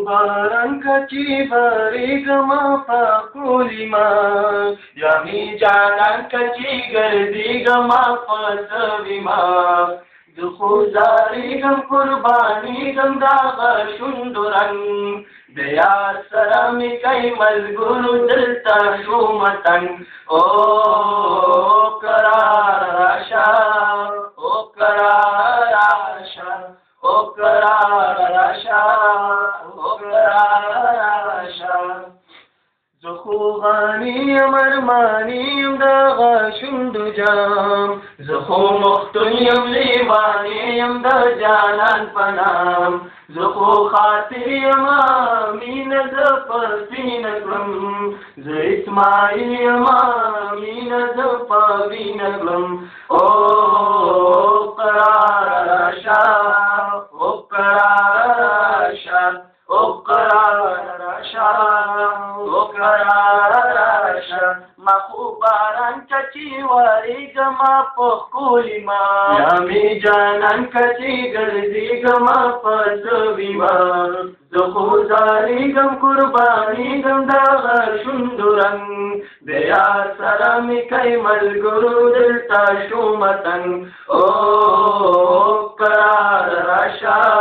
باران کچی بریگما پاکولیما یمی جانان کچی گردیگما پسویما دخو زاریگم قربانیگم داغا شندرن دیار سرامی کئی ملگرو دلتا شومتن او قرار راشا او قرار راشا او قرار راشا او قرار راشا زخو غانیم ارمانیم دا شند جام زخو مختنیم لیوانیم دا جانان پنام زخو خاطریم آمین زپسین گلم ز اسماعیلیم آمین زپوین گلم او قرار راشا او قرار راشا او قرار راشا او قرار راشا مخو باران کچی وریگما پخکولیما یامی جانان کچی گردیگما پسویما زخو زاریگم قربانیگم داغا شندرن دیار سرامی کئی ملگرو دلتا شومتن او قرار راشا